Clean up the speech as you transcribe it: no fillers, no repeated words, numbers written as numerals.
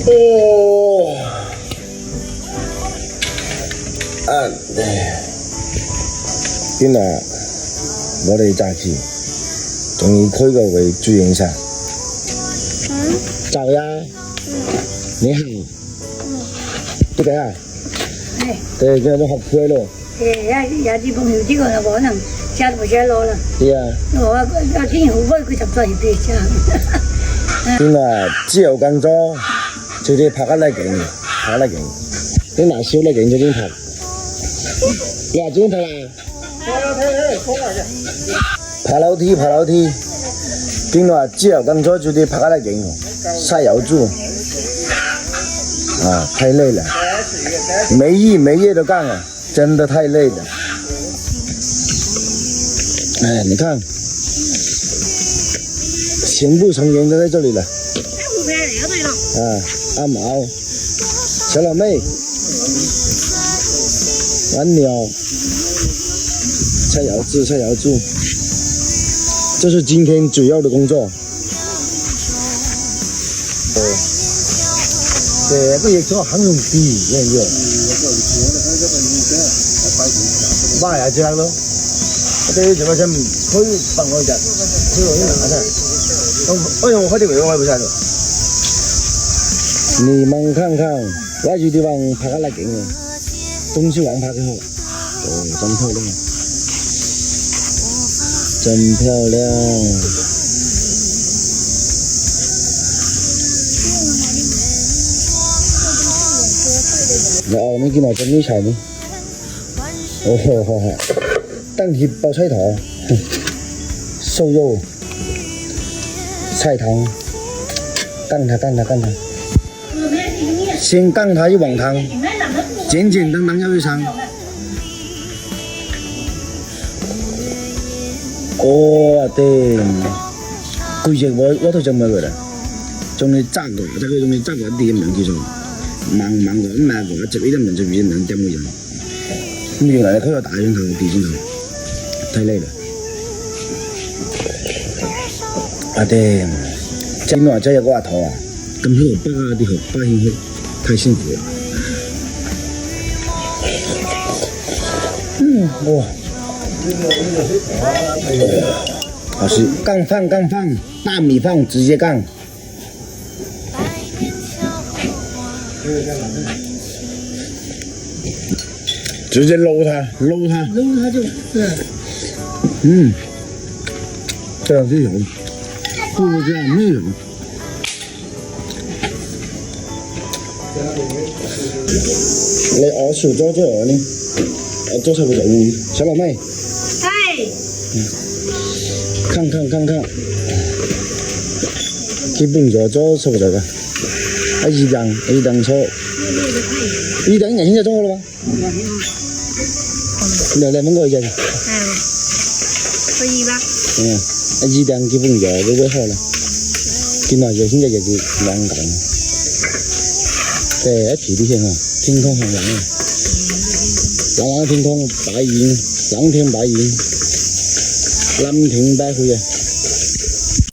哦，今日我哋假期仲要開個會主影相。早呀，你好。這個啊？對，今日都學開咯。有啲朋友呢個就可能食唔食攞啦。係啊。我有啲好開，佢就再入去食。今日朝油更多，最啲拍得嚟勁，拍得勁。啲拿少嚟勁最啲拍。你話點拍啊？爬樓梯，爬樓梯。今日朝油更多，最啲拍得嚟勁，曬油柱。啊，太累了，每夜都干了，真的太累了。哎，你看，全部成员都在这里了。啊，阿毛，小老妹，玩鸟，菜肴柱，菜肴柱，这是今天主要的工作。这个也做很容易，也有。妈呀，这样咯，这怎么先可以放我一下，可以我一拿下。哎呦，我快点给我不下去。你们看看，那些地方拍得来勁嘅，東西灣拍得好，哦，真漂亮，真漂亮。哦，你見到這啲菜呢？哦，蛋貼包菜頭，瘦肉，菜湯，乾它。先乾它一碗湯，簡簡單單要一餐。哦，對，佢隻我都仲未過啦，仲要炸過，即係佢仲要炸過一啲咁樣叫做。忙過，這一點就比人點個人。咁原來佢有大鏡頭、地鏡頭，太累了。啊對，今晚這有個話頭啊，咁好巴啲好巴興去，太辛苦了。哇，好吃，乾飯，大米飯直接乾。直接撈它就對。這樣最好，不如這樣沒有。你我除咗之後呢，我做晒個做小老妹。看，基本就做晒個做嘅。一等錯，一等現在做好了嗎？兩蚊個啫。可以吧？一等基本就都好了。今日就現在就是兩等。對，一皮啲先啊，天空很藍啊，藍天空白雲，藍天白雲，藍天白雲啊。